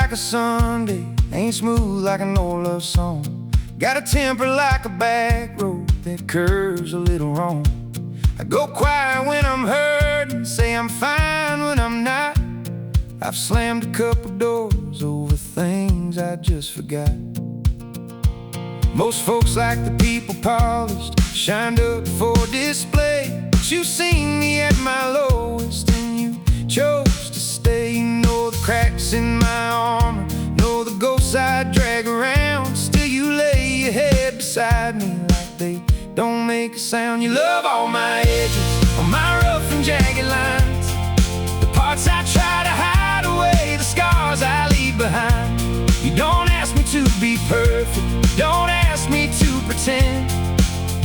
like a Sunday, ain't smooth like an old love song. Got a temper like a back road that curves a little wrong. I go quiet when I'm hurting, say I'm fine when I'm not. I've slammed a couple doors over things I just forgot. Most folks like the people polished, shined up for display. But you've seen me at my lowest and you chose to stay. You know the cracks in my armor, know the ghosts I drag around. Still you lay your head beside me like they don't make a sound. You love all my edges, all my rough and jagged lines, the parts I try to hide away, the scars I leave behind. You don't ask me to be perfect, don't ask me to pretend.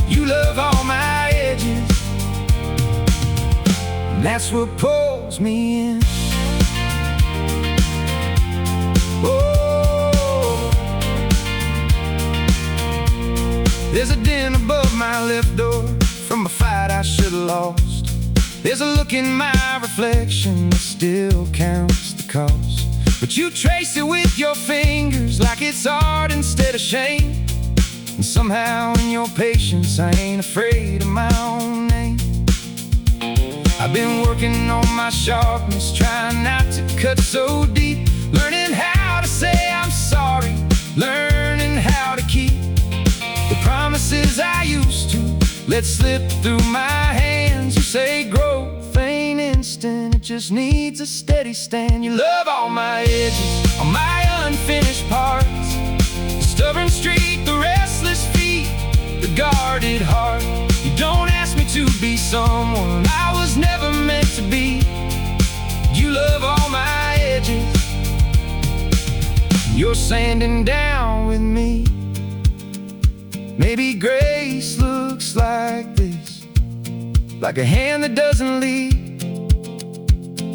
You love all my edges, and that's what pulls me in. Oh, there's a dent above my left door from a fight I should've lost. There's a look in my reflection that still counts the cost. But you trace it with your fingers like it's art instead of shame. And somehow in your patience I ain't afraid of my own name. I've been working on my sharpness, trying not to cut so deep, learning how to say I'm sorry, learning how to keep the promises I used to let slip through my hands. You say growth ain't instant, it just needs a steady stand. You love all my edges, all my unfinished parts, the stubborn streak, the restless feet, the guarded heart. You don't ask me to be someone I was never meant to be. You love all my edges, you're sanding down with me. Maybe grace looks like this, like a hand that doesn't lead,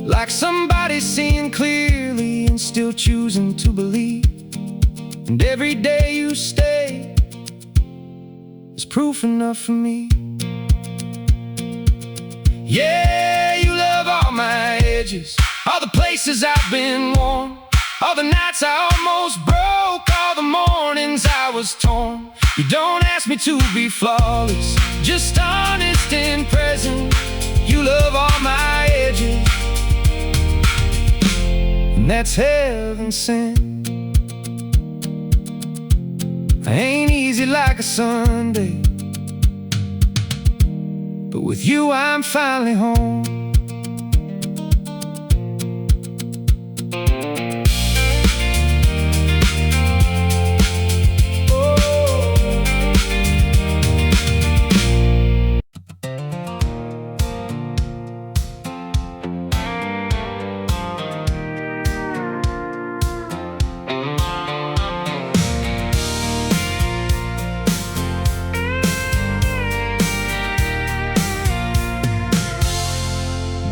like somebody seeing clearly and still choosing to believe. And every day you stay is proof enough for me. Yeah, you love all my edges, all the places I've been worn, all the nights I almost broke, all the mornings I was torn. You don't ask me to be flawless, just honest and present. You love all my edges, and that's heaven sent. I ain't easy like a Sunday, but with you I'm finally home.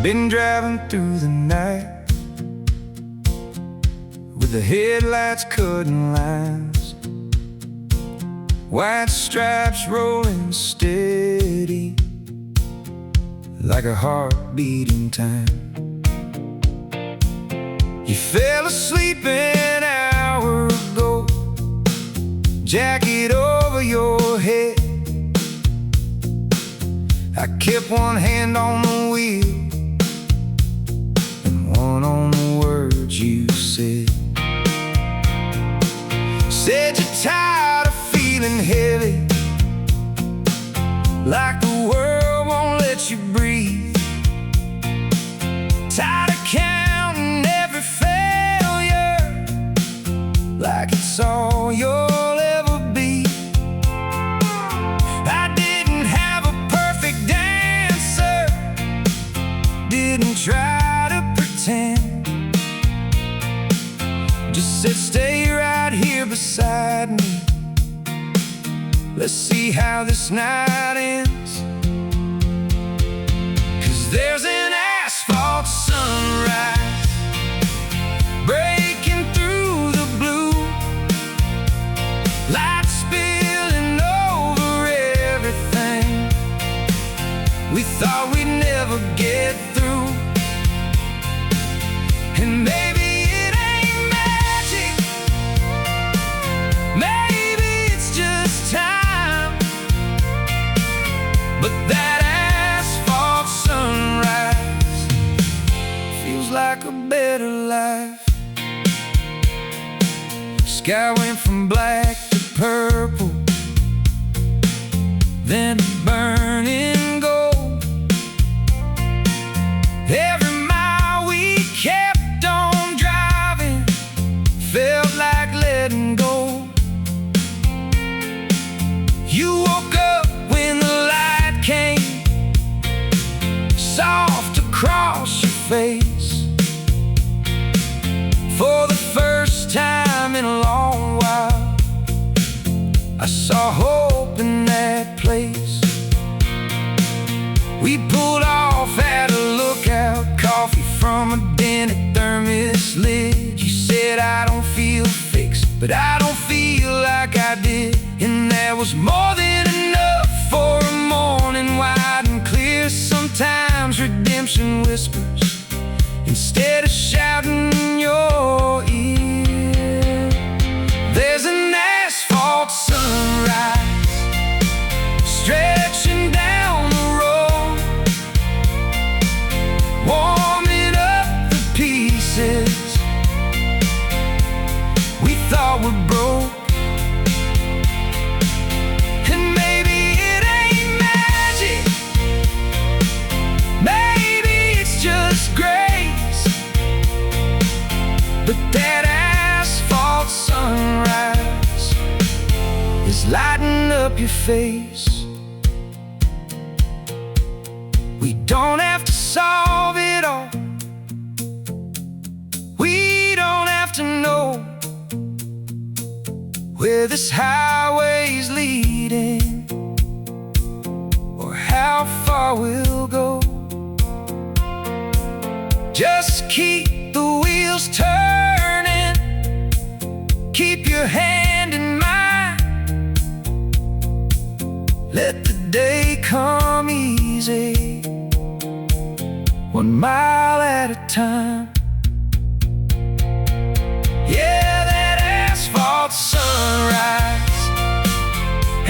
Been driving through the night with the headlights cutting lines, white stripes rolling steady like a heartbeat in time. You fell asleep an hour ago, jacket over your head. I kept one hand on the wheel, on the words you said. Said you're tired of feeling heavy, like the world won't let you breathe. Tired of counting every failure, like it's all you'll ever be. I didn't have a perfect answer, didn't try to pretend. Just said stay right here beside me, let's see how this night ends. 'Cause there's an asphalt sunrise breaking through the blue, light spilling over everything we thought we'd never get through. And maybe it ain't magic, feels like a better life. Sky went from black to purple, then to burning gold. Every mile we kept on driving felt like letting go. You woke up when the light came, soft across your face. For the first time in a long while, I saw hope in that place. We pulled off at a lookout, coffee from a dented thermos lid. You said I don't feel fixed, but I don't feel like I did. And that was more than enough for a morning wide and clear. Sometimes redemption whispers instead of shouting in your ear. There's an asphalt sunrise stretching down the road, warming up the pieces we thought were broke. And maybe it ain't magic, maybe it's just grace, but that asphalt sunrise is lighting up your face. We don't have to solve it all, we don't have to know where this highway's leading or how far we'll go. Just keep the wheels turning, keep your hand in mine. Let the day come easy, 1 mile at a time. Yeah, that asphalt sunrise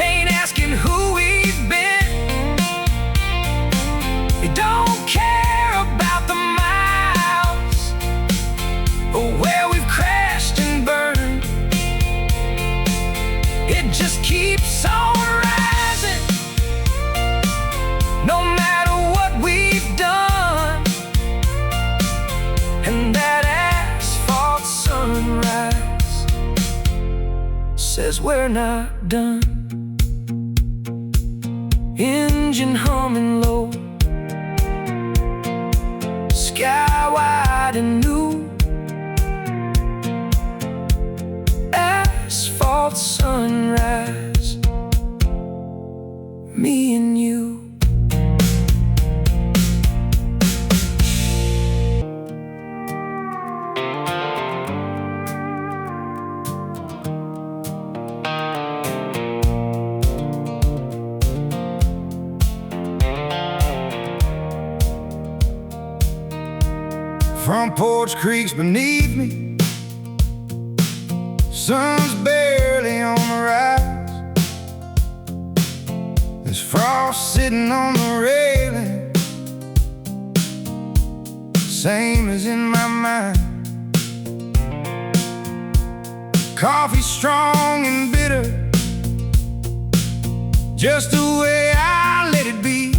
ain't asking who we've been. It don't care about the miles or where we've crashed and burned. It just keeps on rising, no matter what we've done. And that asphalt sunrise says we're not done. Engine humming low, sky wide and new. Asphalt sunrise, me and you. Front porch creaks beneath me, sun's barely on the rise. There's frost sitting on the railing, same as in my mind. Coffee strong and bitter, just the way I let it be.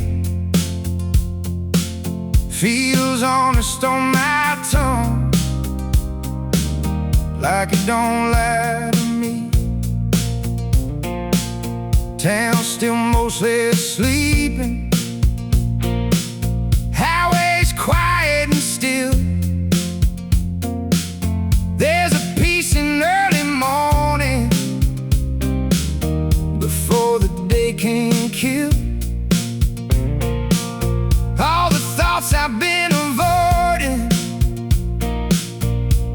Feels honest on my tongue, like it don't lie to me. Town's still mostly sleeping, highway's quiet and still. There's a peace in early morning before the day can kill. All the thoughts I've been avoiding,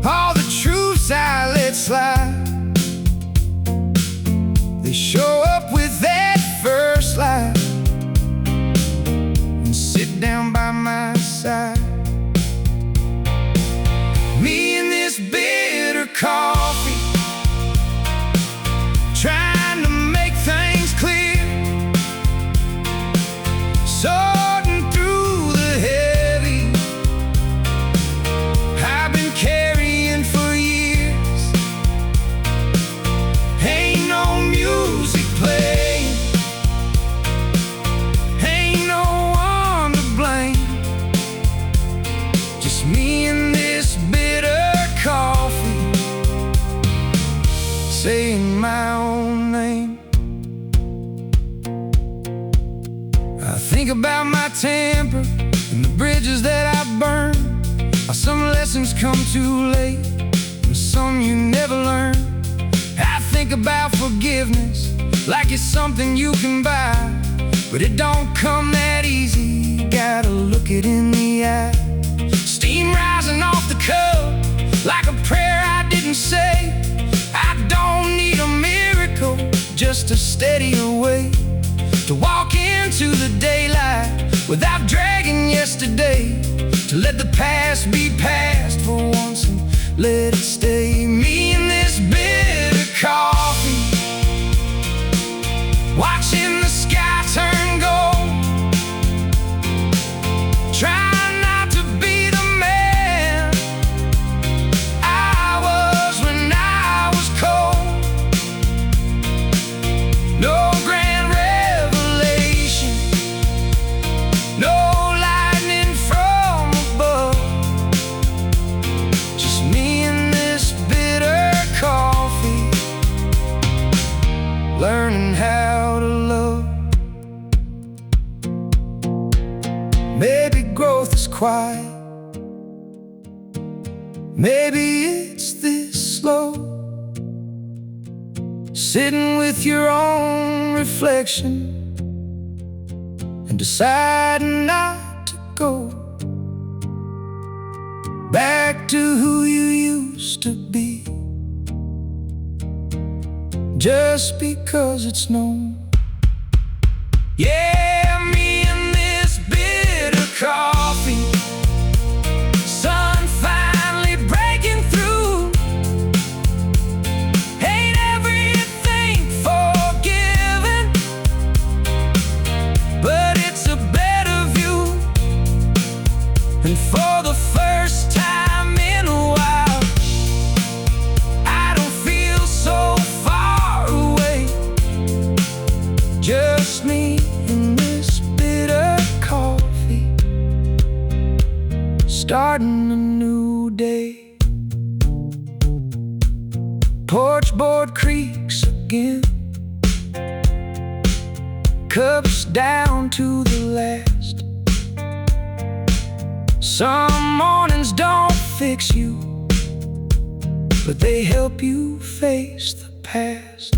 all the truths I let slide, they show up with that first light and sit down by my side. Me and this bitter coffee, trying to make things clear, sorting through the heavy, Just me and this bitter coffee, saying my own name. I think about my temper and the bridges that I burned. How some lessons come too late and some you never learn. I think about forgiveness like it's something you can buy, but it don't come that easy. You gotta look it in the eye. Steam rising off the cup like a prayer I didn't say. I don't need a miracle, just a steadier way to walk into the daylight without dragging yesterday. To let the past be past for once and let it stay. Me and this bitter coffee, watching the sky turn gold, trying not to be the man I was when I was cold. No grand revelation, no lightning from above, just me and this bitter coffee, learning how to love. Maybe growth is quiet, maybe it's this slow, sitting with your own reflection and deciding not to go back to who you used to be, just because it's known. Yeah, me and this bitter coffee, sun finally breaking through. Ain't everything forgiven, but it's a better view. And for the first time in a while, I don't feel so far away. Just me and this bitter coffee, starting a new day. Porch board creaks again, cups down to the last. Some mornings don't fix you, but they help you face the past.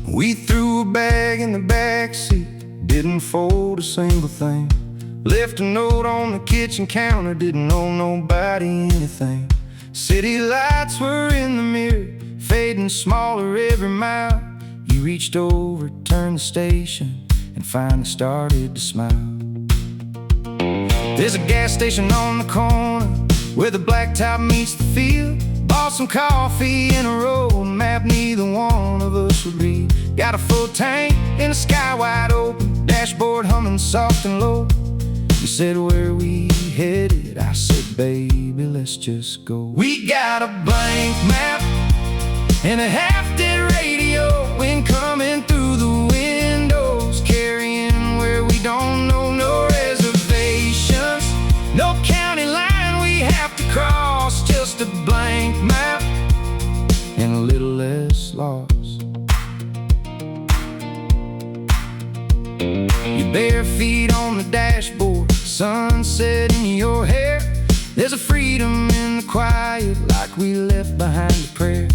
We threw a bag in the backseat, didn't fold a single thing. Left a note on the kitchen counter, didn't owe nobody anything. City lights were in the mirror, fading smaller every mile. You reached over, turned the station, and finally started to smile. There's a gas station on the corner where the blacktop meets the field. Bought some coffee and a road map neither one of us would read. Got a full tank in the sky wide open, dashboard humming soft and low. You said, where we headed? I said, baby, let's just go. We got a blank map and a half-dead radio, wind coming through the windows, carrying where we don't know. No reservations, no county line we have to cross, just a blank map and a little less lost. Your bare feet on the dashboard, sunset in your hair. There's a freedom in the quiet, like we left behind a prayer.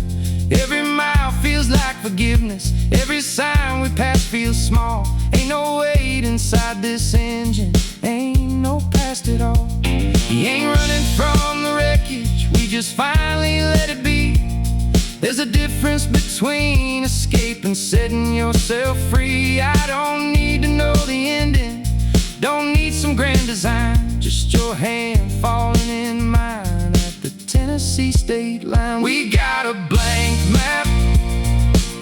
Every mile feels like forgiveness, every sign we pass feels small. Ain't no weight inside this engine, ain't no past at all. He ain't running from the wreckage, we just finally let it be. There's a difference between escape and setting yourself free. I don't need to know the ending, don't need some grand design, just your hand falling in mine at the Tennessee state line. We got a blank map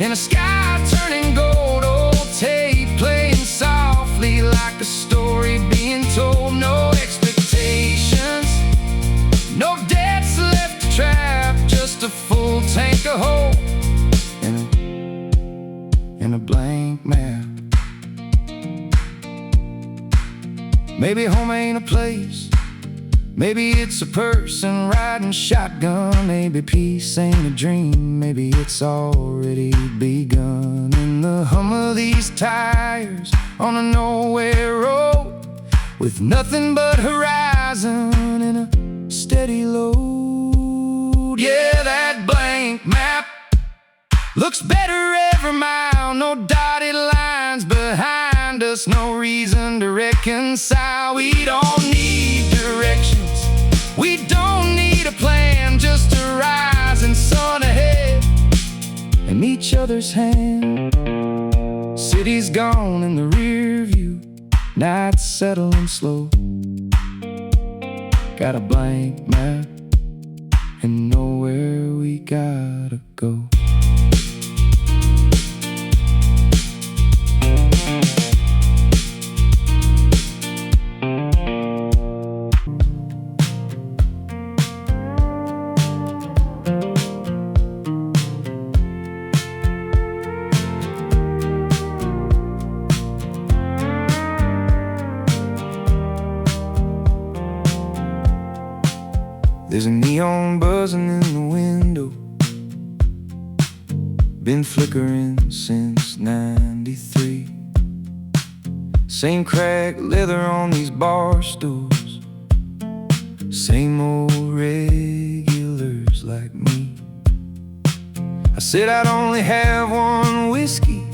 and a sky turning gold, old tape playing softly like a story being told. No expectations, no debts left to trap, just a full tank of hope and a blank map. Maybe home ain't a place, maybe it's a person riding shotgun. Maybe peace ain't a dream, maybe it's already begun. In the hum of these tires on a nowhere road, with nothing but horizon and a steady load. Yeah, that blank map looks better every mile. No dotted lines behind us, no reason to reconcile. We don't need directions, we don't need a plan, just a rising sun ahead and each other's hand. City's gone in the rear view, night's settling slow. Got a blank map and know where we gotta go. There's a neon buzzing in the window, been flickering since '93. Same cracked leather on these bar stools, same old regulars like me. I said I'd only have one whiskey,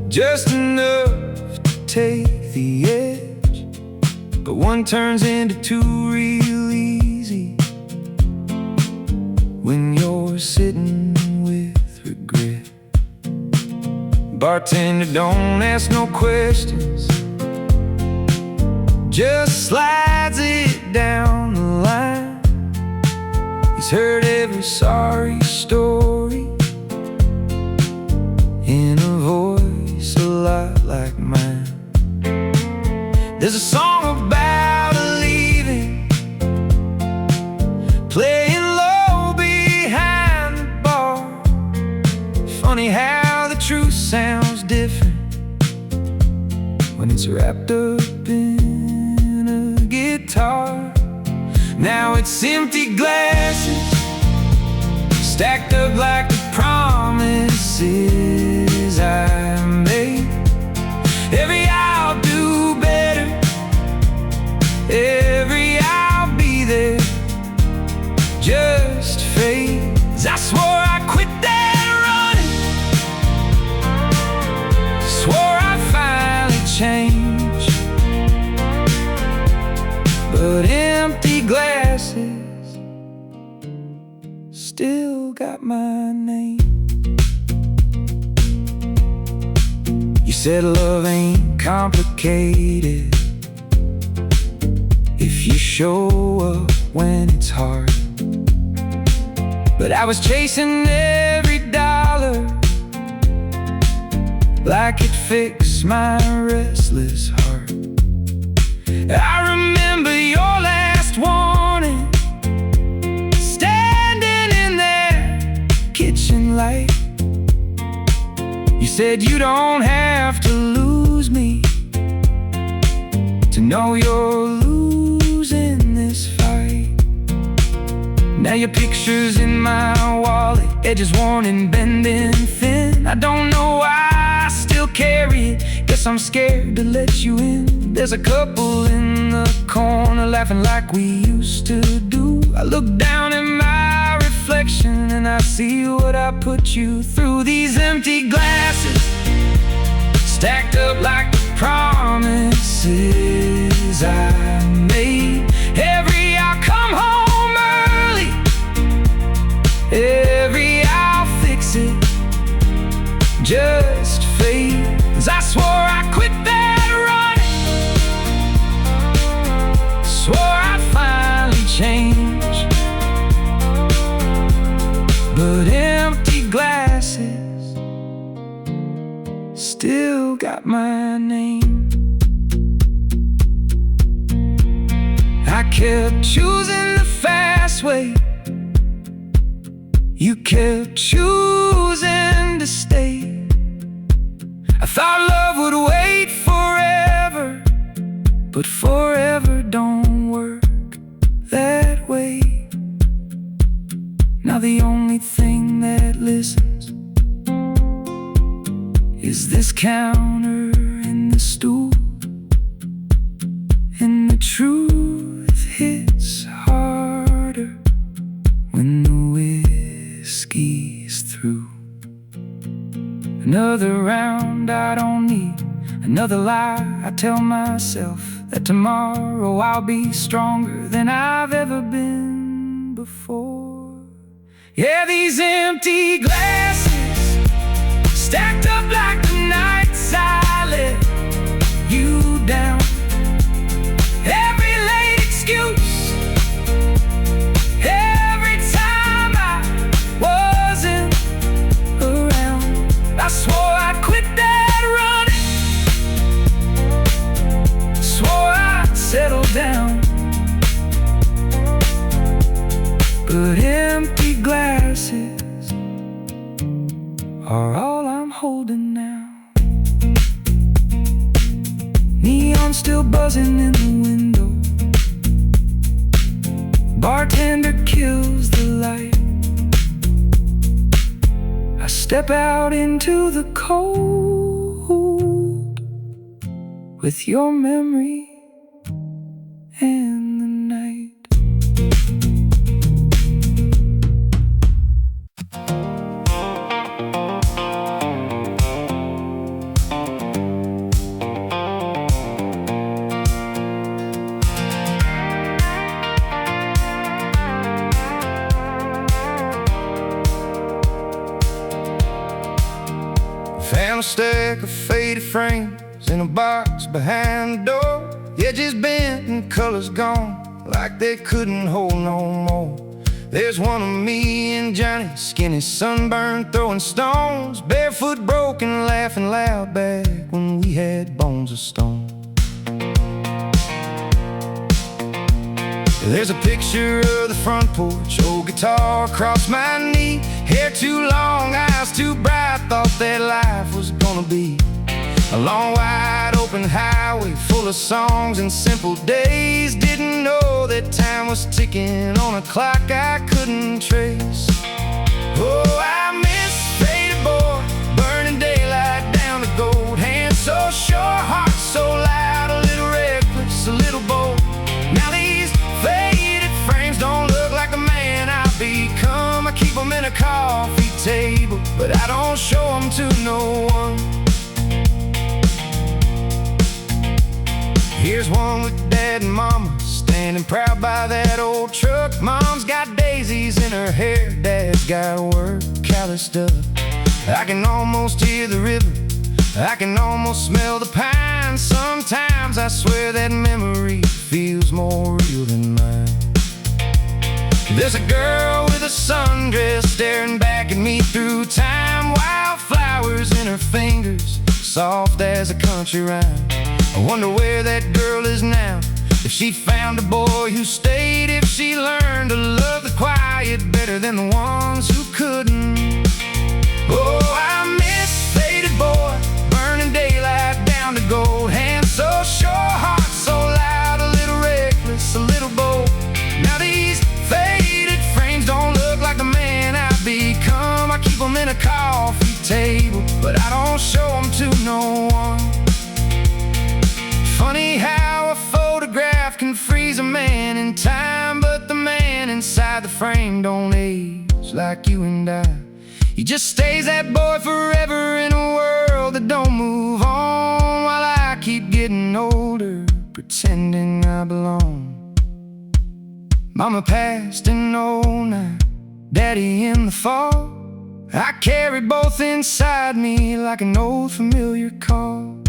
just enough to take the edge. But one turns into two real easy when you're sitting with regret. Bartender don't ask no questions, just slides it down the line. He's heard every sorry story in a voice a lot like mine. There's a song about leaving, playing low behind the bar. Funny how the truth sounds different when it's wrapped up in a guitar. Now it's empty glasses stacked up like the promises I made. Every I'll do better, every I'll be there, just fades. I swore I quit that running, swore I'd finally change, but empty glasses still got my name. You said love ain't complicated if you show up when it's hard. But I was chasing every dollar like it fixed my restless heart. I remember your last warning, standing in that kitchen light. You said you don't have to lose me to know you're losing this fight. Now your picture's in my wallet, edges worn and bending thin. I don't know why I still carry it, guess I'm scared to let you in. There's a couple in the corner laughing like we used to do. I look down at my reflection and I see what I put you through. These empty glasses stacked up like the promises I made. Every I come home early, Every I'll fix it just fades. I swore I quit that run, swore I'd finally change, but empty glasses still got my name. I kept choosing the fast way, you kept choosing to stay. I thought love would wait forever, but forever don't work that way. Now the only thing that listens is this counter and the stool, and the truth hits harder when the whiskey's through. Another round I don't need, another lie I tell myself, that tomorrow I'll be stronger than I've ever been before. Yeah, these empty glasses stacked up like the nights I let you down. Every late excuse, every time I wasn't around. I swore I'd quit that running, swore I'd settle down, but empty glasses are all I'm holding now. Neon still buzzing in the window, bartender kills the light. I step out into the cold with your memory and the night. Found a stack of faded frames in a box behind the door. The edges bent and colors gone, like they couldn't hold no more. There's one of me and Johnny, skinny, sunburned, throwing stones, barefoot, broken, laughing loud back when we had bones of stone. There's a picture of the front porch, old guitar across my knee, hair too long, eyes too bright, thought that life was gonna be a long, wide open highway full of songs and simple days. Didn't know that time was ticking on a clock I couldn't trace. Oh, I miss faded boy, burning daylight down the gold, hands so sure, heart so loud, a little reckless, a little bold. Now these faded frames don't look like the man I've become. I keep them in a coffee table, but I don't show them to no one. Here's one with Dad and Mama, standing proud by that old truck. Mom's got daisies in her hair, Dad's got work calloused up. I can almost hear the river, I can almost smell the pine. Sometimes I swear that memory feels more real than mine. There's a girl with a sundress staring back at me through time, wildflowers in her fingers, soft as a country rhyme. I wonder where that girl is now, if she found a boy who stayed, if she learned to love the quiet better than the ones who couldn't. Oh, I miss faded boy, burning daylight down to gold, hands so sure, heart so loud, a little reckless, a little bold. Now these faded frames don't look like the man I've become. I keep them in a coffee table, but I don't show them to no one. Funny how a photograph can freeze a man in time, but the man inside the frame don't age like you and I. He just stays that boy forever in a world that don't move on, while I keep getting older, pretending I belong. Mama passed in '09, Daddy in the fall, I carry both inside me like an old familiar call.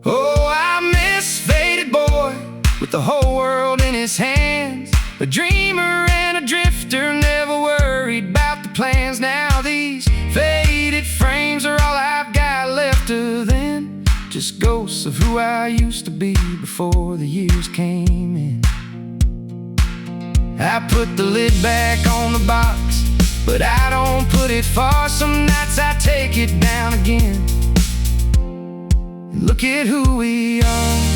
Oh, I miss faded boy with the whole world in his hands, a dreamer and a drifter, never worried about the plans. Now these faded frames are all I've got left of then, just ghosts of who I used to be before the years came in. I put the lid back on the box, but I don't put it far. Some nights I take it down again. Look at who we are.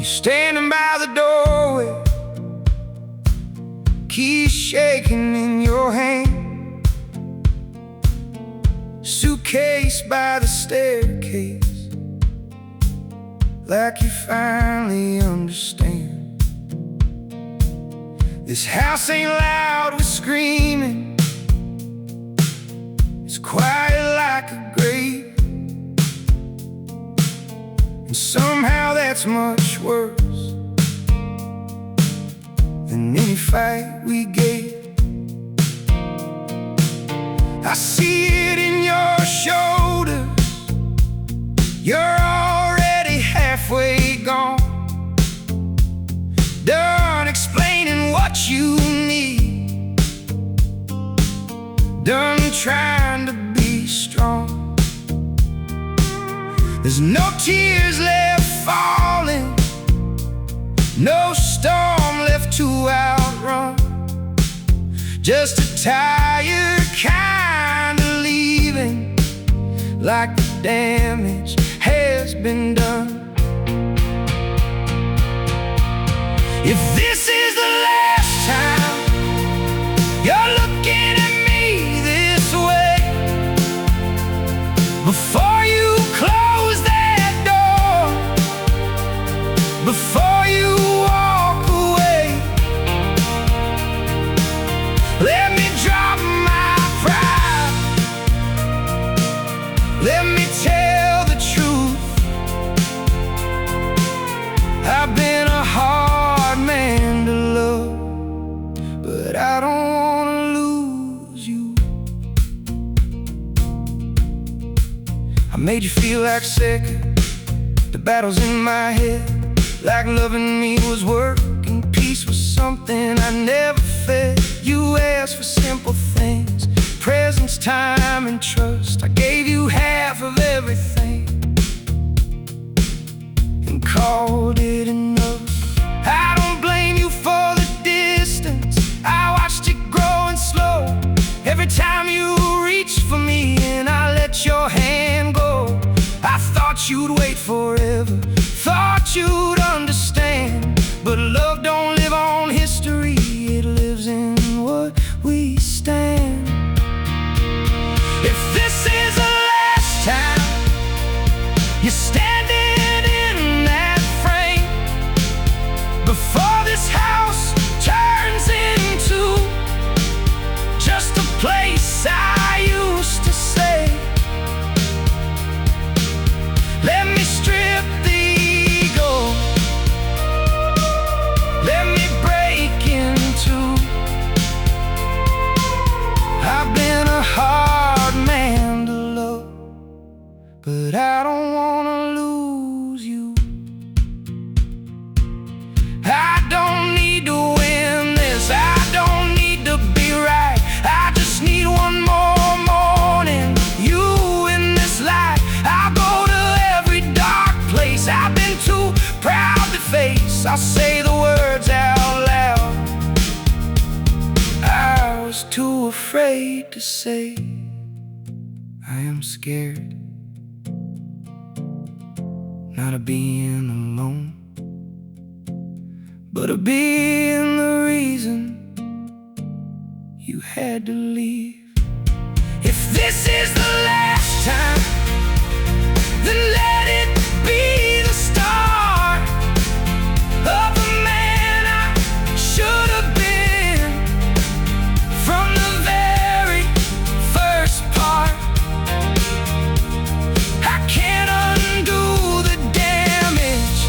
Standing by the doorway, keys shaking in your hand, suitcase by the staircase, like you finally understand. This house ain't loud with screaming, it's quiet like a grave. And somehow that's much worse than any fight we gave. I see it in your shoulders, you're already halfway gone, done explaining what you need, done trying to be strong. There's no tears left falling, no storm left to outrun, just a tired kind of leaving, like the damage has been done. If this is the last time you're looking at me this way, before you close that door, before you walk away, let me drop my pride, let me tell the truth. I've been a hard man to love, but I don't wanna lose you. I made you feel like sick, the battles in my head, like loving me was work and peace was something I never fed. You asked for simple things, presence, time, and trust. I gave you half of everything and called it enough. I don't blame you for the distance, I watched it growing slow. Every time you reached for me and I let your hand go, I thought you'd wait forever, thought you'd understand. But love don't live on history, it lives in what we stand. If this is the last time you're standing in that frame, before this house turns into just a place I used to say, let me strip the ego, let me break in two. I've been a hard man to love, but I don't wanna lose you. I don't need to win this, I don't need to be right, I just need one more morning, you in this light. I'll go to every dark place I've been too proud to face. I'll say the words out loud I was too afraid to say. I am scared, not of being alone, but of being the reason you had to leave. If this is the last time, then let it be the start of the man I should have been from the very first part. I can't undo the damage,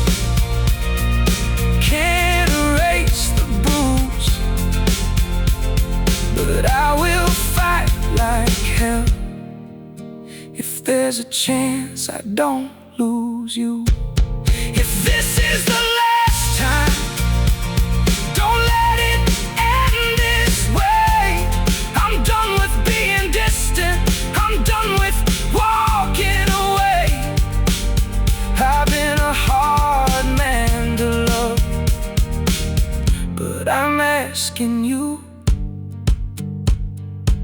can't erase the bruise, but I will fight like hell if there's a chance I don't lose you. If this is the last time, don't let it end this way. I'm done with being distant, I'm done with walking away. I've been a hard man to love, but I'm asking you,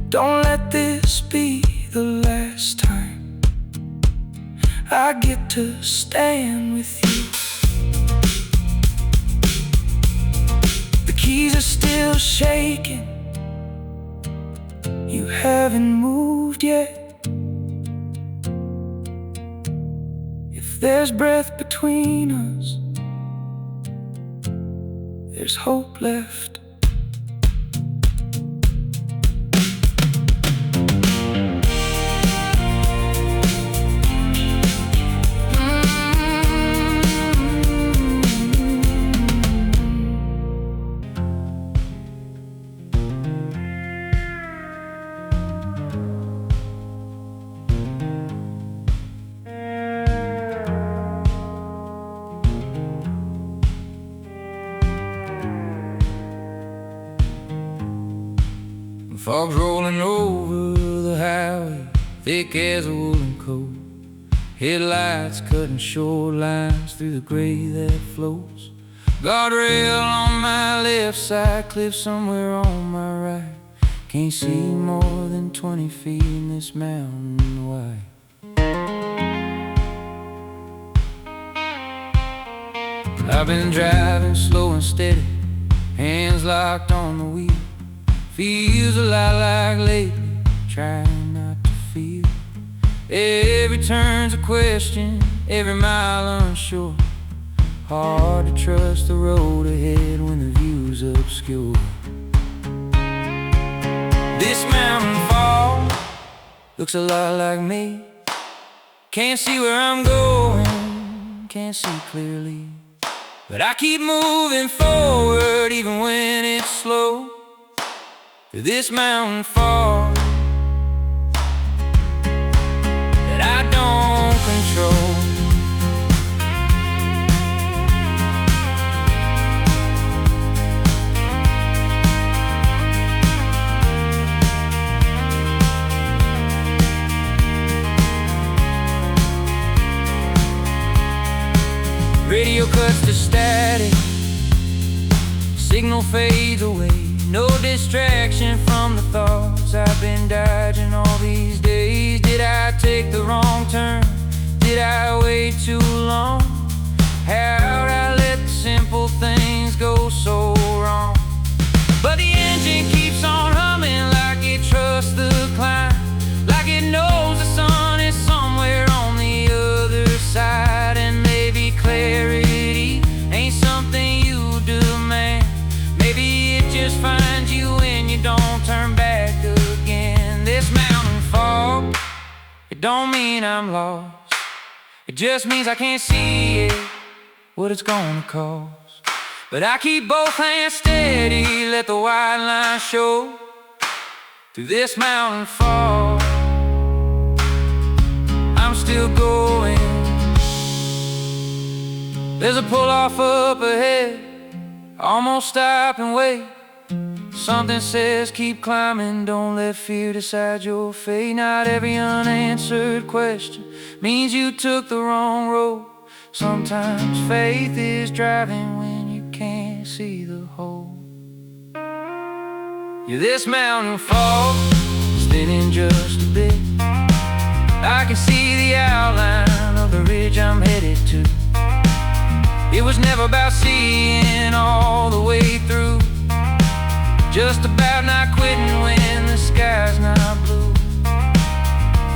don't let this be the last time I get to stand with you. The keys are still shaking, you haven't moved yet. If there's breath between us, there's hope left. Fog's rolling over the highway, thick as a woolen coat. Headlights cutting short lines through the gray that floats. Guardrail on my left side, cliff somewhere on my right. Can't see more than 20 feet in this mountain wide. I've been driving slow and steady, hands locked on the wheel. Feels a lot like lately, trying not to feel. Every turn's a question, every mile unsure. Hard to trust the road ahead when the view's obscure. This mountain fall looks a lot like me. Can't see where I'm going, can't see clearly, but I keep moving forward even when it's slow. Through this mountain fall that I don't control. Radio cuts to static, signal fades away. No distraction from the thoughts I've been dodging all these days. Did I take the wrong turn? Did I wait too long? How'd I let the simple things go so wrong? But the engine keeps on humming like it trusts the climb, like it knows the sun is somewhere on the other side. And maybe clarity ain't something you demand. Maybe it just finds you when you don't turn back again. This mountain fog, it don't mean I'm lost. It just means I can't see it, what it's gonna cost. But I keep both hands steady, let the white line show. Through this mountain fog, I'm still going. There's a pull-off up ahead, almost stop and wait. Something says keep climbing, don't let fear decide your fate. Not every unanswered question means you took the wrong road. Sometimes faith is driving when you can't see the whole. Yeah, this mountain fall is thinning just a bit. I can see the outline of the ridge I'm headed to. It was never about seeing all the way through, just about not quitting when sky's not blue.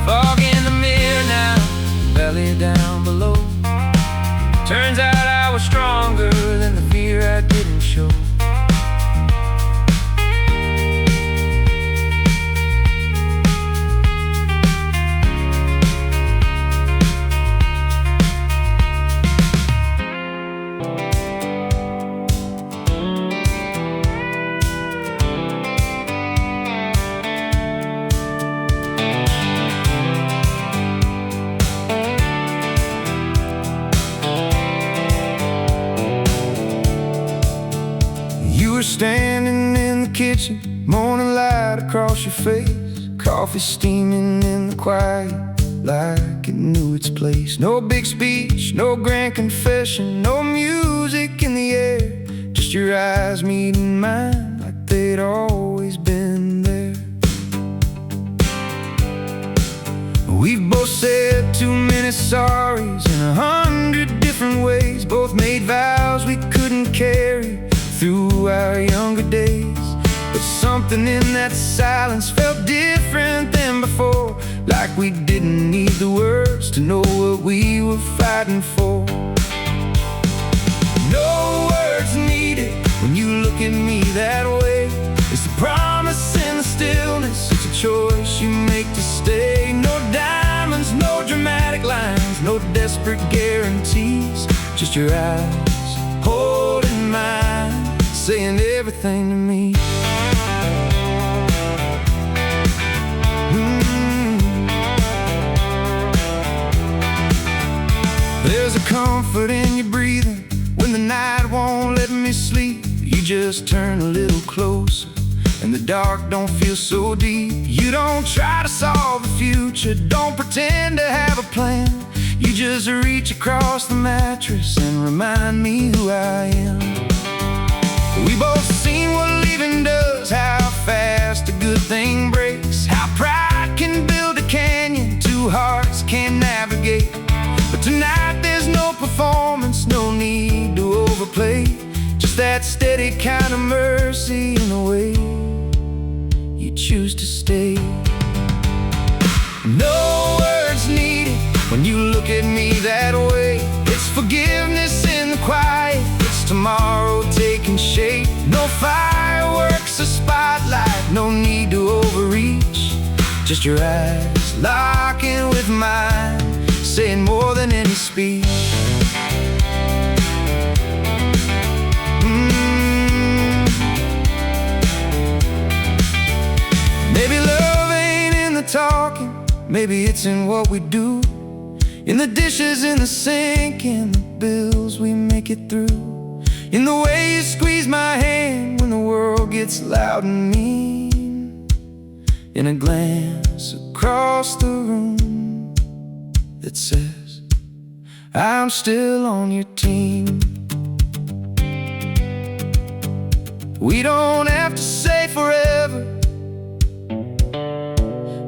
Fog in the mirror now, valley down below. Turns out I was stronger than the fear I didn't show. Standing in the kitchen, morning light across your face, coffee steaming in the quiet like it knew its place. No big speech, no grand confession, no music in the air, just your eyes meeting mine like they'd always been there. We've both said too many sorries in 100 different ways, both made vows we couldn't carry through our younger days. But something in that silence felt different than before, like we didn't need the words to know what we were fighting for. No words needed when you look at me that way. It's the promise in the stillness, it's a choice you make to stay. No diamonds, no dramatic lines, no desperate guarantees, just your eyes holding mine, saying everything to me. There's a comfort in your breathing when the night won't let me sleep. You just turn a little closer and the dark don't feel so deep. You don't try to solve the future, don't pretend to have a plan. You just reach across the mattress and remind me who I am. We both seen what leaving does, how fast a good thing breaks, how pride can build a canyon two hearts can't navigate. But tonight there's no performance, no need to overplay, just that steady kind of mercy in the way you choose to stay. No words needed when you look at me that way. It's forgiveness in the quiet, it's tomorrow taking shape. No fireworks or spotlight, no need to overreach, just your eyes locking with mine, saying more than any speech. Maybe love ain't in the talking, maybe it's in what we do, in the dishes in the sink, in the bills we make it through, in the way you squeeze my hand when the world gets loud and mean, in a glance across the room that says I'm still on your team. We don't have to say forever,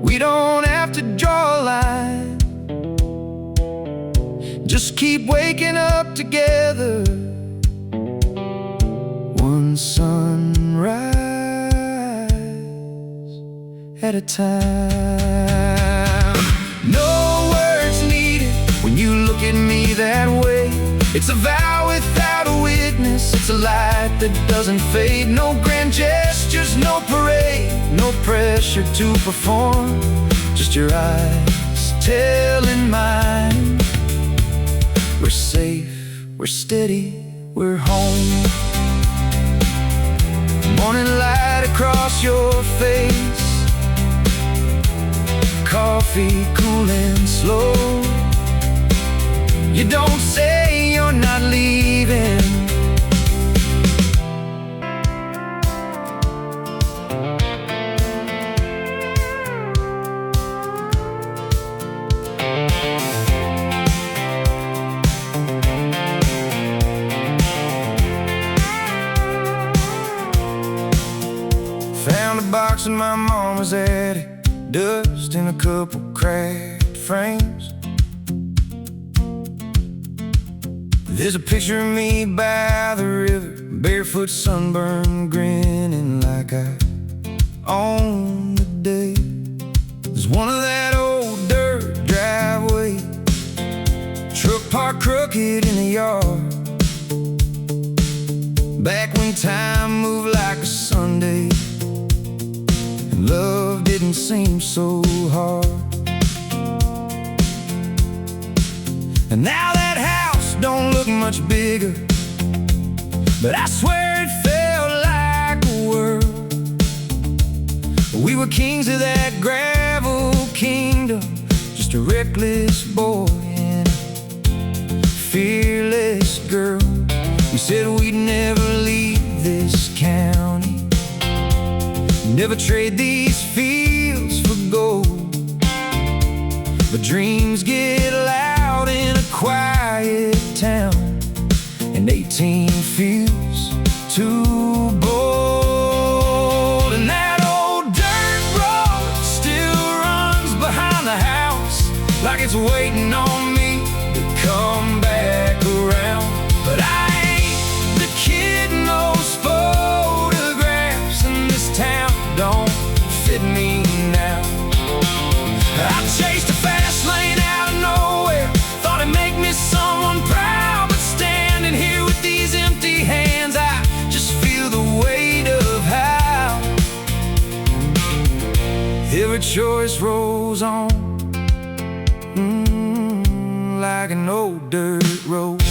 we don't have to draw a line, just keep waking up together, one sunrise at a time. No words needed when you look at me that way. It's a vow without a witness, it's a light that doesn't fade. No grand gestures, no parade, no pressure to perform, just your eyes telling mine we're safe, we're steady, we're home. Morning light across your face, coffee cool and slow. You don't say you're not leaving. Found a box in my mama's attic, dust in a couple cracked frames. There's a picture of me by the river, barefoot, sunburned, grinning like I own the today. There's one of that old dirt driveway, truck parked crooked in the yard. Back when time moved like a Sunday and love didn't seem so hard. And now that house don't look much bigger, but I swear it felt like a world. We were kings of that gravel kingdom, just a reckless boy and a fearless girl. We said we'd never leave this county, never trade these fields for gold. But dreams get loud in a quiet town, and 18 feels too bold. And that old dirt road still runs behind the house, like it's waiting on me to come back around. But I ain't the kid in those photographs, and this town don't fit me now. I chased a fast lane out of nowhere, thought it'd make me someone proud. But standing here with these empty hands, I just feel the weight of how every choice rolls on, like an old dirt road.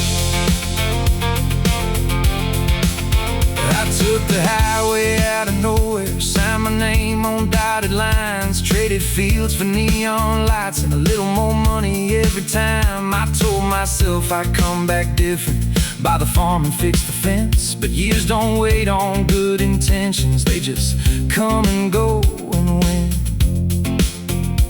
I took the highway out of nowhere, signed my name on dotted lines, traded fields for neon lights and a little more money every time. I told myself I'd come back different, buy the farm and fix the fence. But years don't wait on good intentions, they just come and go and win.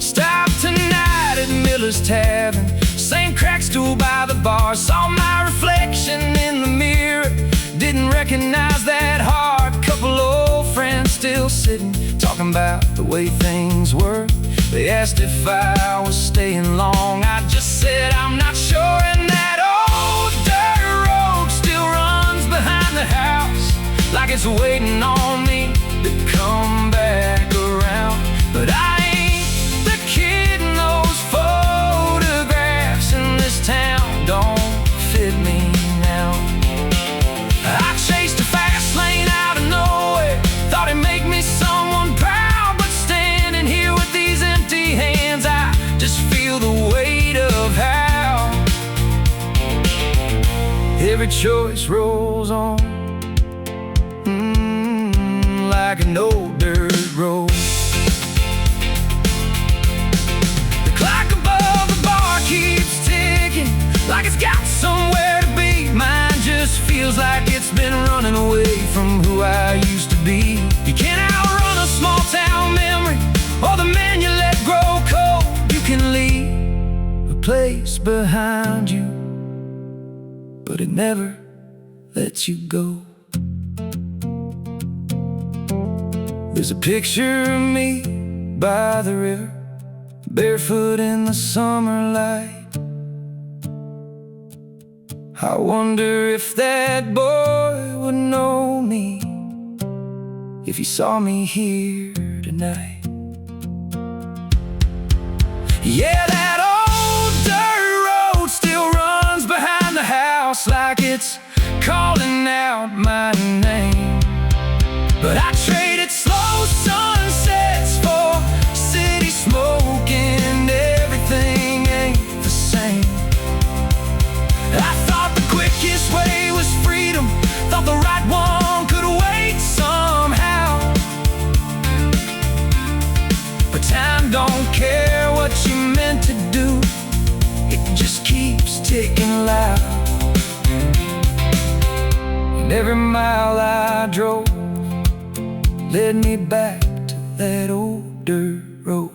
Stopped tonight at Miller's Tavern, same crack stool by the bar. Saw my reflection in the mirror, didn't recognize that hard couple old friends still sitting, talking about the way things were. They asked if I was staying long, I just said I'm not sure. And that old dirt road still runs behind the house, like it's waiting on me to come back around. But I ain't the kid in those photographs, and this town don't fit me now. I chased a fast lane out of nowhere, thought it'd make me someone proud. But standing here with these empty hands, I just feel the weight of how every choice rolls on, like an old dirt road. The clock above the bar keeps ticking, like it's got somewhere to be. Mine just feels like it's been running away from who I used to be. You can't outrun a small town memory, or the man you let grow cold. You can leave a place behind you, but it never lets you go. There's a picture of me by the river, barefoot in the summer light. I wonder if that boy would know me if he saw me here tonight. Yeah, that old dirt road still runs behind the house, like it's calling out my name. But I traded slow sunsets for city smoke, and everything ain't the same. I thought the quickest way was freedom, thought the right one could wait somehow. But time don't care what you meant to do, it just keeps ticking loud. And every mile I drove led me back to that old dirt road.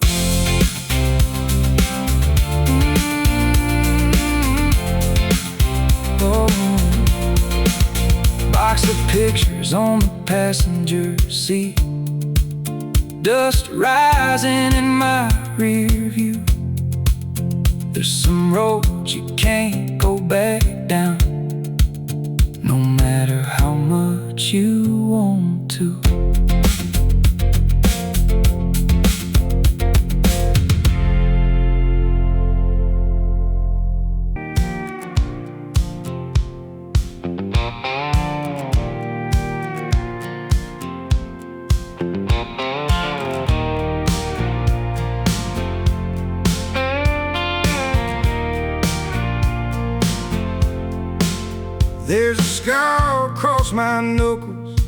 Oh, box of pictures on the passenger seat, dust rising in my rear view. There's some roads you can't go back down, no matter how much you want to. There's a scar across my knuckles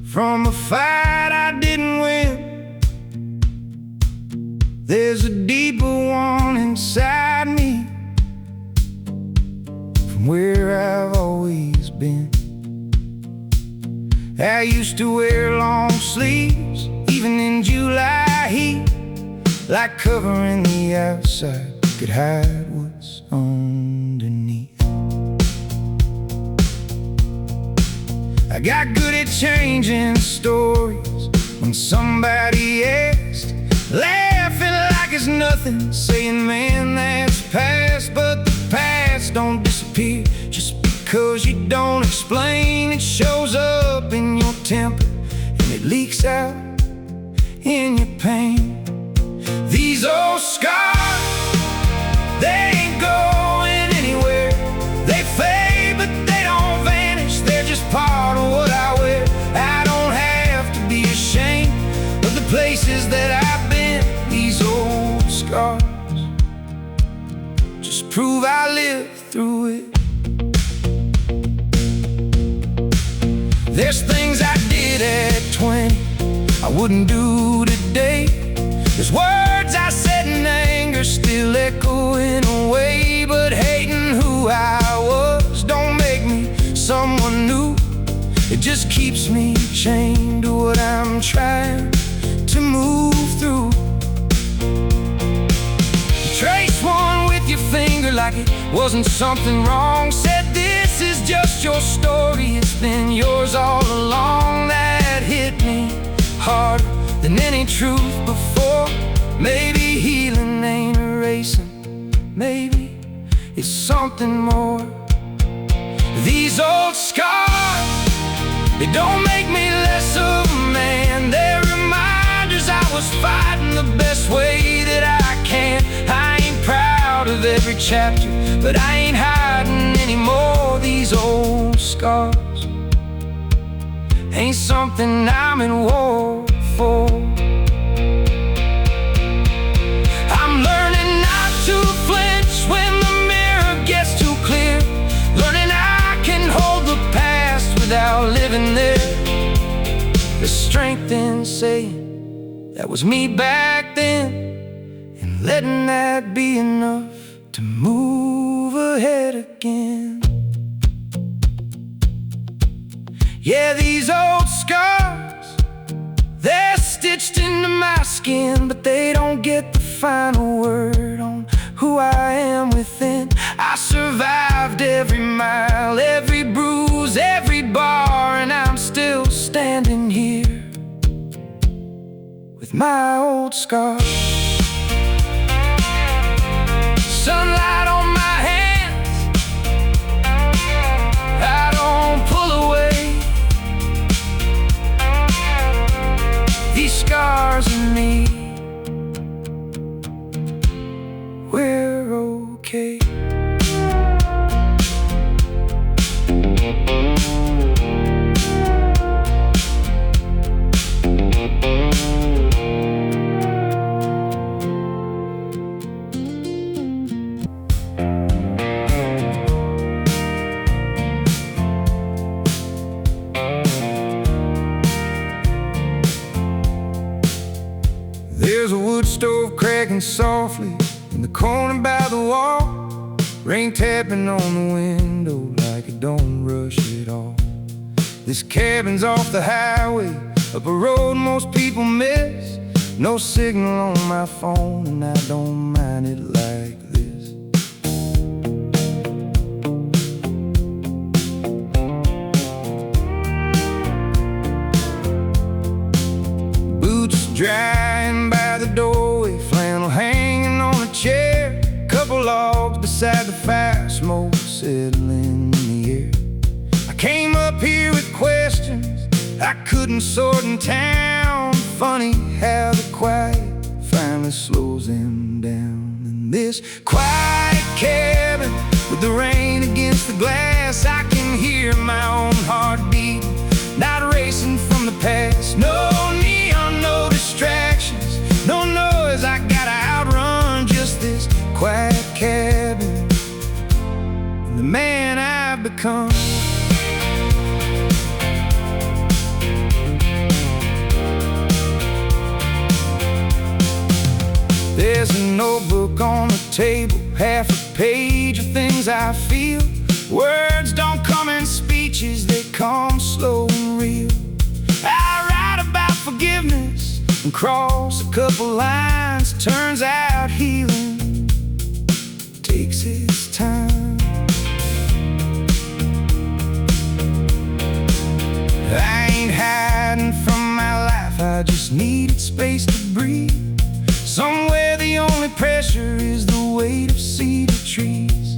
from a fight I didn't win. There's a deeper one inside me from where I've always been. I used to wear long sleeves, even in July heat, like covering the outside could hide what's underneath. I got good at changing stories when somebody asked, laughing like it's nothing, saying, man, that's past. But the past don't disappear just because you don't explain. It shows up in your temper and it leaks out in your pain. These old scars, they ain't going anywhere. They fade, but they don't vanish. They're just part of what I wear. I don't have to be ashamed of the places that I've been. These old scars just prove I lived through it. There's things I did at 20 I wouldn't do today. There's words I said in anger still echoing away. But hating who I was don't make me someone new. It just keeps me chained to what I'm trying to move through. Trace one with your finger like it wasn't something wrong. Said this is just your story, it's been yours all along. That hit me harder than any truth before. Maybe healing ain't erasing, maybe it's something more. These old scars, they don't make me less of a man. They're reminders I was fighting the best way that I can. I ain't proud of every chapter, but I ain't hiding anymore. These old scars ain't something I'm in war for. I'm learning not to flinch when the mirror gets too clear. Learning I can hold the past without living there. There's strength in saying that was me back then, and letting that be enough to move ahead again. Yeah, these old scars, they're stitched into my skin, but they don't get the final word on who I am within. I survived every mile, every bruise, every bar, and I'm still standing here with my old scars. Sunlight on my hands, I don't pull away. These scars in me, we're okay. There's a wood stove cracking softly in the corner by the wall. Rain tapping on the window like it don't rush at all. This cabin's off the highway, up a road most people miss. No signal on my phone and I don't mind it like this. Boots drying by the doorway, flannel hanging on a chair. Couple logs beside the fire, smoke settling in the air. I came up here with questions I couldn't sort in town. Funny how the quiet finally slows them down. In this quiet cabin with the rain against the glass, I can hear my own heartbeat, not racing from the past. No neon, no distractions, no noise I gotta outrun. Just this quiet cabin and the man I come. There's a notebook on the table, half a page of things I feel. Words don't come in speeches, they come slow and real. I write about forgiveness and cross a couple lines. Turns out healing takes its time. I ain't hiding from my life, I just needed space to breathe. Somewhere the only pressure is the weight of cedar trees.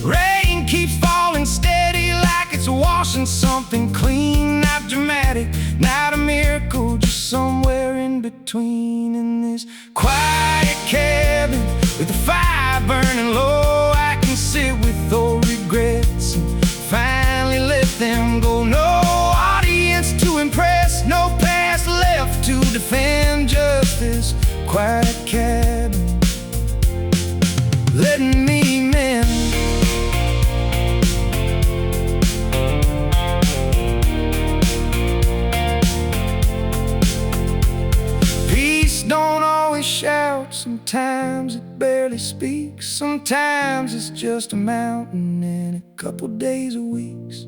Rain keeps falling steady like it's washing something clean. Not dramatic, not a miracle, just somewhere in between. In this quiet cabin with the fire burning low, I can sit with old regrets and finally let them go. No audience to impress, no past left to defend, just this quiet cabin letting me mend. Peace don't always shout, sometimes it barely speaks. Sometimes it's just a mountain in a couple days or weeks.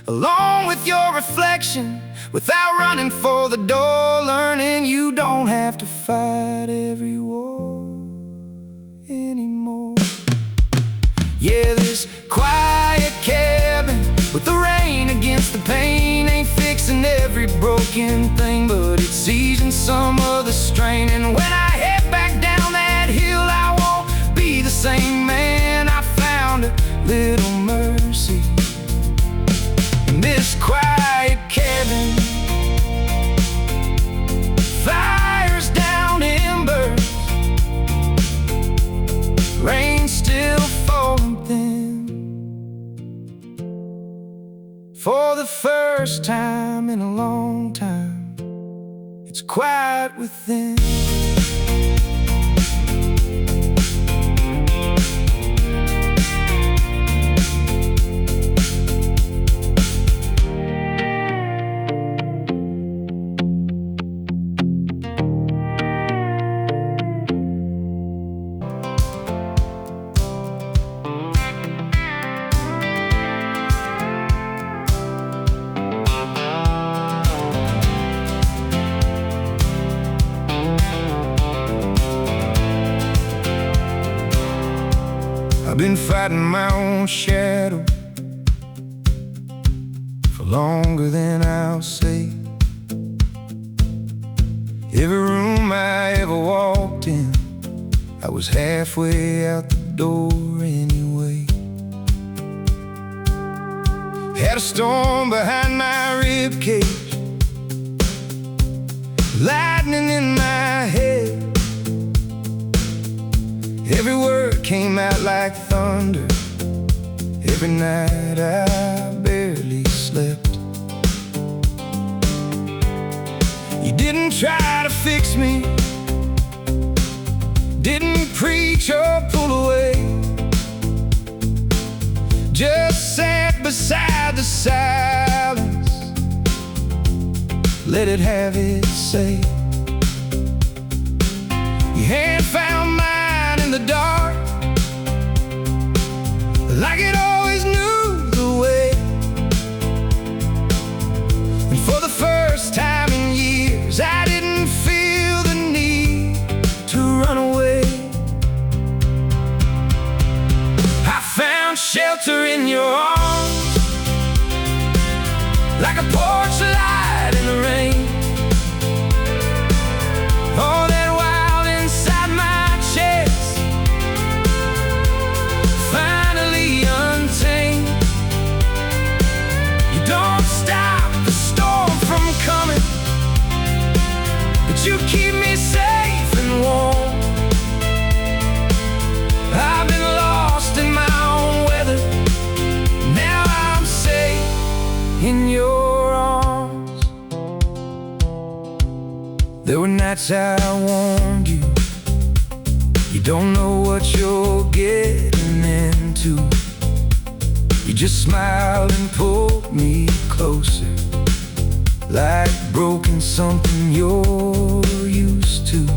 Along with your reflection, without running for the door, learning you don't have to fight every war anymore. Yeah, this quiet cabin with the rain against the pain ain't fixing every broken thing, but it's easing some of the strain. And when I head back down that hill, I won't be the same man. I found a little mercy in this quiet cabin. Fires down embers, rain still falling thin. For the first time in a long time, it's quiet within. I've been fighting my own shadow for longer than I'll say. Every room I ever walked in, I was halfway out the door anyway. Had a storm behind my ribcage, lightning in my head. Every word came out like thunder. Every night I barely slept. You didn't try to fix me, didn't preach or pull away, just sat beside the silence, let it have its say. Your hand found mine in the dark, like it always knew the way. And for the first time in years, I didn't feel the need to run away. I found shelter in your arms, like a porch light in the rain. All that wild inside my chest, finally untamed. You don't stop the storm from coming, but you keep me safe and warm. I've been lost in my own weather, now I'm safe in your arms. There were nights I warned you, you don't know what you're getting into. You just smiled and pulled me closer, like broken something you're used to.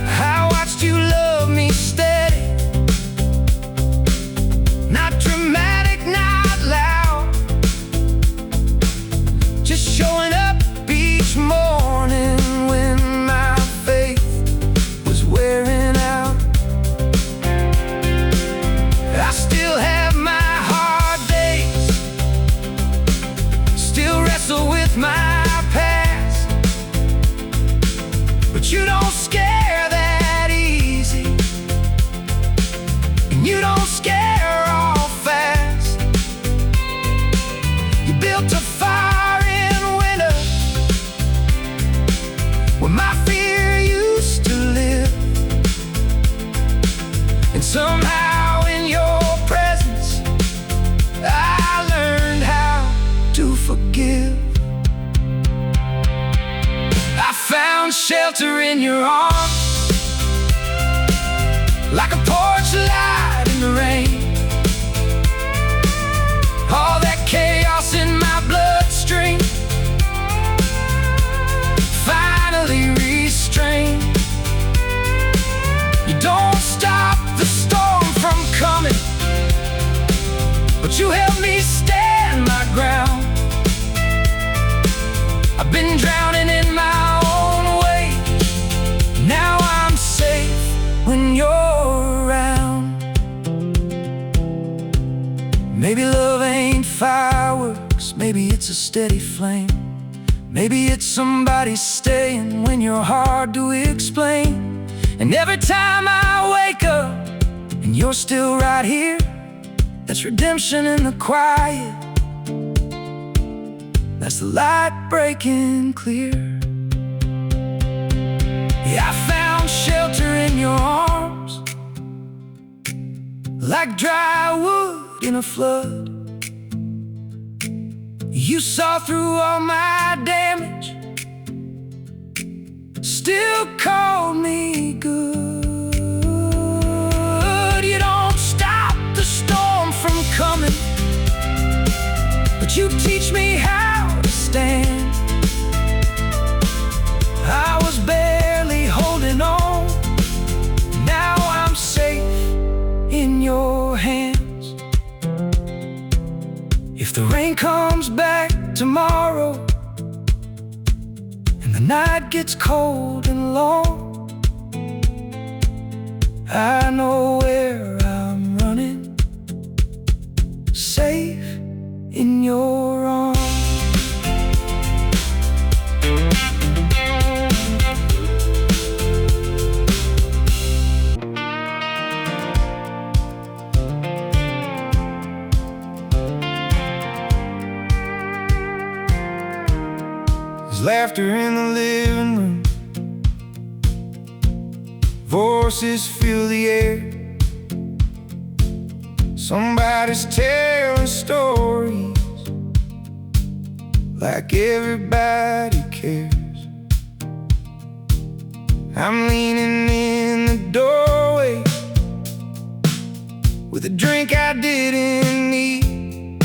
I watched you love me steady, not dramatic, not loud, just showing up each morning when my faith was wearing out. I still have my hard days, still wrestle with my past, but you don't scare that easy, and you don't scare all fast. You built a fire in winter when my fear used to live, and somehow in your presence I learned how to forgive. I found shelter in your arms, like a porch light in the rain. All that chaos in my bloodstream finally restrained. You don't stop the storm from coming, but you help me stand my ground. I've been drowning in my own way, now I'm safe when you're around. Maybe love ain't fireworks, maybe it's a steady flame. Maybe it's somebody staying when you're hard to explain. And every time I wake up and you're still right here, that's redemption in the quiet, that's the light breaking clear. Yeah, I found shelter in your arms, like dry wood in a flood. You saw through all my damage, still called me good. You don't stop the storm from coming, but you teach me how to stand. I was barely holding on, now I'm safe in your hands. If the rain comes back tomorrow and the night gets cold and long, I know where I'm running, safe in your arms. There's laughter in the living room, voices fill the air. Somebody's telling stories like everybody cares. I'm leaning in the doorway with a drink I didn't need,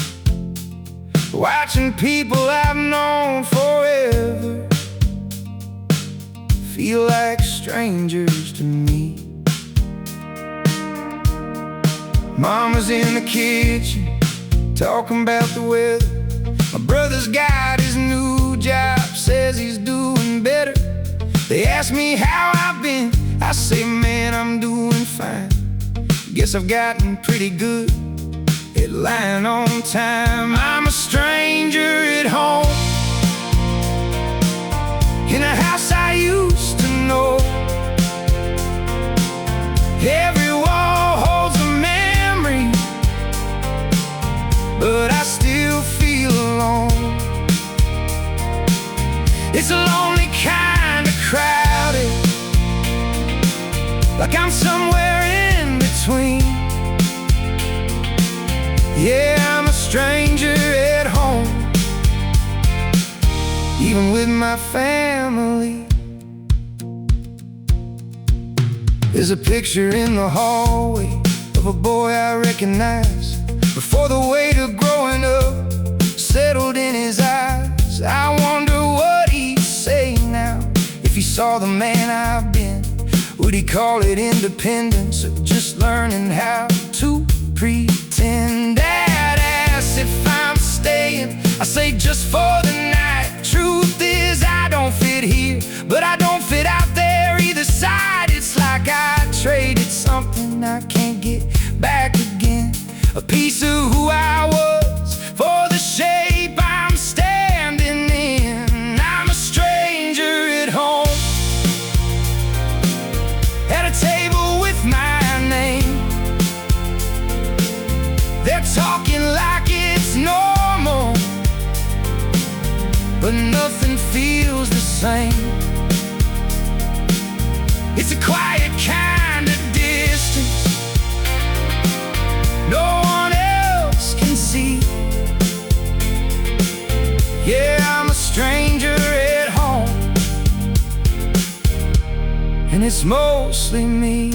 watching people I've known forever feel like strangers to me. Mama's in the kitchen talking about the weather. My brother's got his new job, says he's doing better. They ask me how I've been, I say, man, I'm doing fine. Guess I've gotten pretty good at lying on time. I'm a stranger at home, in a house I used to know. Every wall holds a memory, but I still feel alone. It's a lonely kind of crowded, like I'm somewhere in between. Yeah, I'm a stranger at home, even with my family. There's a picture in the hallway of a boy I recognize. before the weight of growing up settled in his eyes. I wonder what he'd say now if he saw the man I've been. Would he call it independence or just learning how to pretend? Dad asks if I'm staying, I say just for the night. Truth is I don't fit here, but I don't fit out there either side. It's like I traded something I can't get back again, a piece of who I was for the shape I'm standing in. I'm a stranger at home, at a table with my name. They're talking like it's normal, but nothing feels the same. It's a quiet kind of distance no one else can see. Yeah, I'm a stranger at home, and it's mostly me.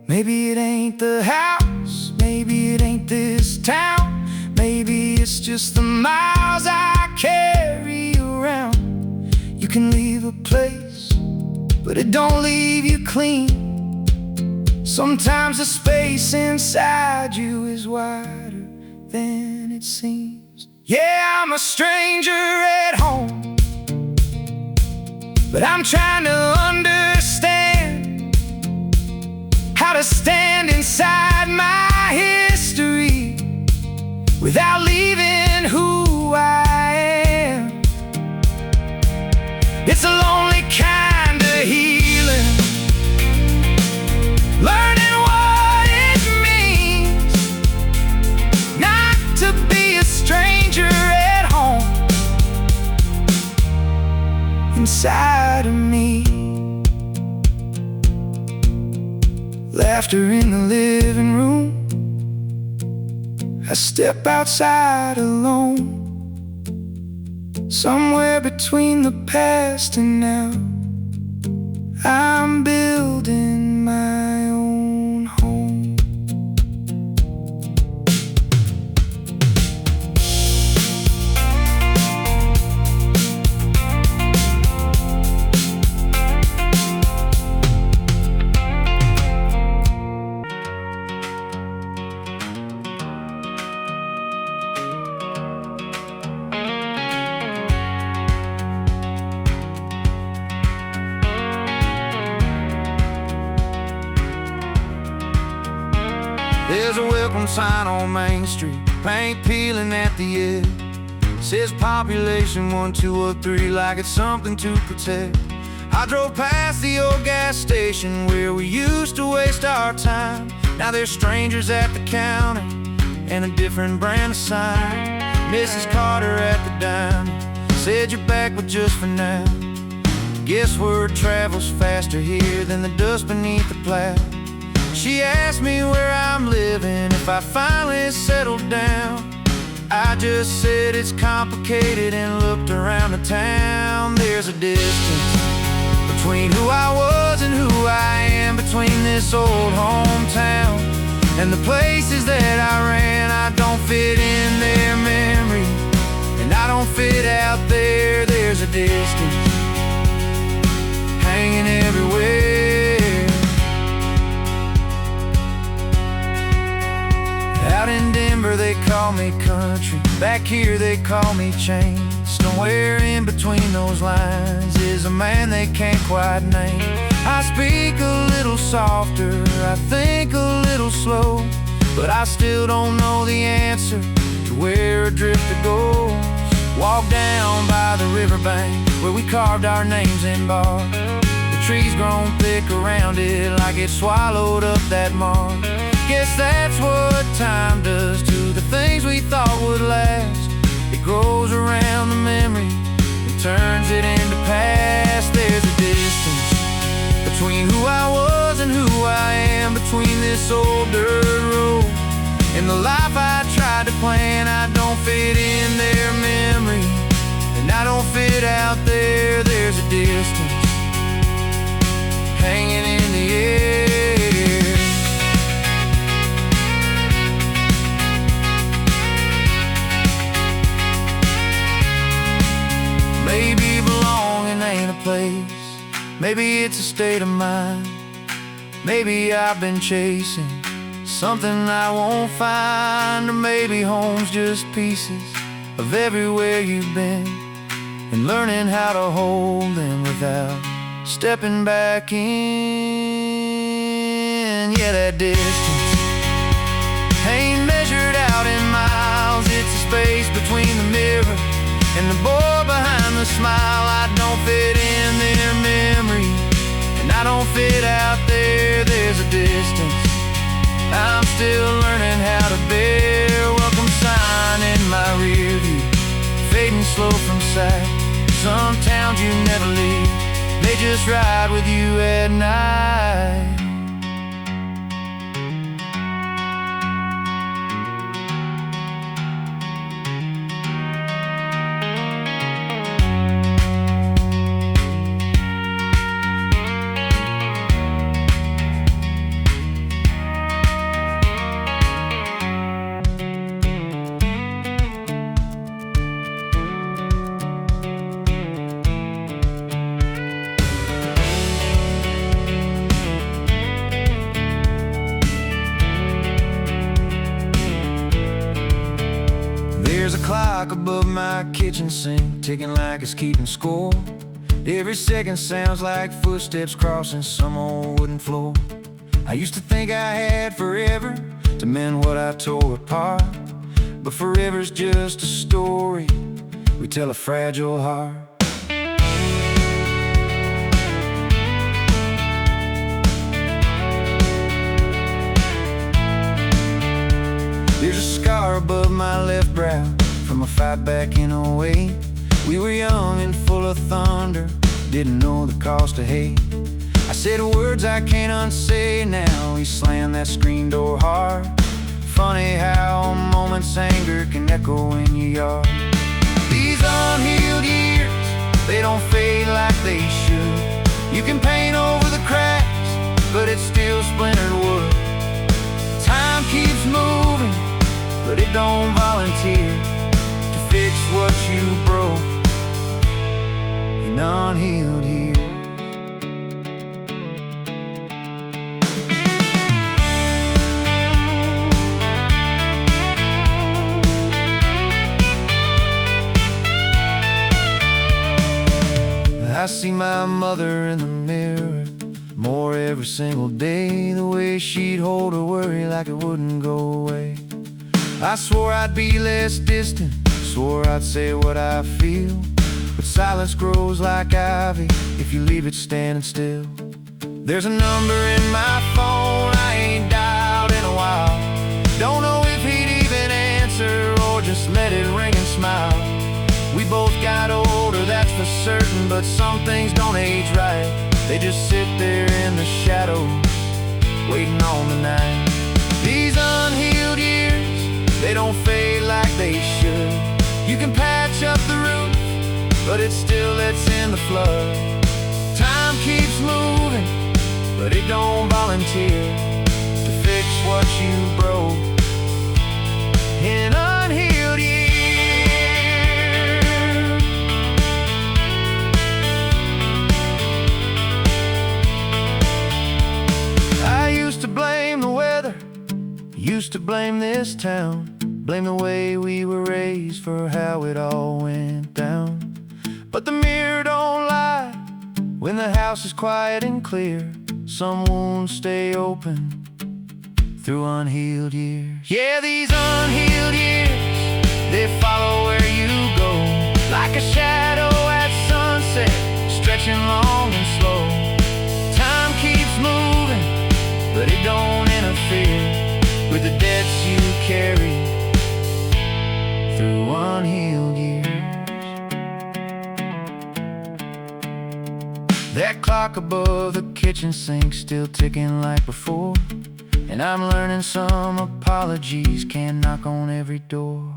Maybe it ain't the house, maybe it ain't this town, maybe it's just the miles I carry around. You can leave a place, but it don't leave you clean. Sometimes the space inside you is wider than it seems. Yeah, I'm a stranger at home, but I'm trying to understand how to stand inside my history without leaving who I am. It's a lonely kind of healing, learning what it means not to be a stranger at home inside of me. Laughter in the living room, I step outside alone, somewhere between the past and now. I'm building my own home. There's a welcome sign on Main Street, paint peeling at the edge. Says population 1, 2, or 3, like it's something to protect. I drove past the old gas station where we used to waste our time. Now there's strangers at the counter and a different brand of sign. Mrs. Carter at the diner said you're back, but just for now. Guess word travels faster here than the dust beneath the plow. She asked me where I'm living, if I finally settled down. I just said it's complicated and looked around the town. There's a distance between who I was and who I am, between this old hometown and the places that I ran. I don't fit in their memory, and I don't fit out there. There's a distance hanging everywhere. Out in Denver they call me country, back here they call me change. Somewhere in between those lines is a man they can't quite name. I speak a little softer, I think a little slow, but I still don't know the answer to where a drifter goes. Walk down by the riverbank where we carved our names in bark. The trees grown thick around it like it swallowed up that mark. Guess that's what time does to the things we thought would last. It grows around the memory and turns it into past. There's a distance between who I was and who I am, between this old dirt road and the life I tried to plan. I don't fit in their memory, and I don't fit out there. There's a distance hanging in the air. Maybe it's a state of mind. Maybe I've been chasing something I won't find. Or maybe home's just pieces of everywhere you've been, and learning how to hold them without stepping back in. Yeah, that distance ain't measured out in miles. It's a space between the mirror and the boy behind the smile. I don't fit in their memory, and I don't fit out there. There's a distance I'm still learning how to bear. Welcome sign in my rear view, fading slow from sight. Some towns you never leave, they just ride with you at night. There's a clock above my kitchen sink, ticking like it's keeping score. Every second sounds like footsteps crossing some old wooden floor. I used to think I had forever to mend what I tore apart, but forever's just a story we tell a fragile heart. There's a scar above my left brow from a fight back in '08. We were young and full of thunder, didn't know the cost of hate. I said words I can't unsay now. He slammed that screen door hard. Funny how a moment's anger can echo in your yard. These unhealed years, they don't fade like they should. You can paint over the cracks, but it's still splintered wood. Time keeps moving, but it don't volunteer to fix what you broke in unhealed years. I see my mother in the mirror more every single day. The way she'd hold her worry like it wouldn't go away. I swore I'd be less distant, swore I'd say what I feel, but silence grows like ivy if you leave it standing still. There's a number in my phone I ain't dialed in a while. Don't know if he'd even answer or just let it ring and smile. We both got older, that's for certain, but some things don't age right. They just sit there in the shadows, waiting on the night. These unhealed years, they don't fade like they should. You can patch up the roof, but it still lets in the flood. Time keeps moving, but it don't volunteer to fix what you broke in unhealed years. I used to blame the weather, used to blame this town, blame the way we were raised for how it all went down. But the mirror don't lie when the house is quiet and clear. Some wounds stay open through unhealed years. Yeah, these unhealed years, they follow where you go, like a shadow at sunset, stretching long and slow. Time keeps moving, but it don't interfere with the debts you carry through unhealed years. That clock above the kitchen sink still ticking like before, and I'm learning some apologies can't knock on every door.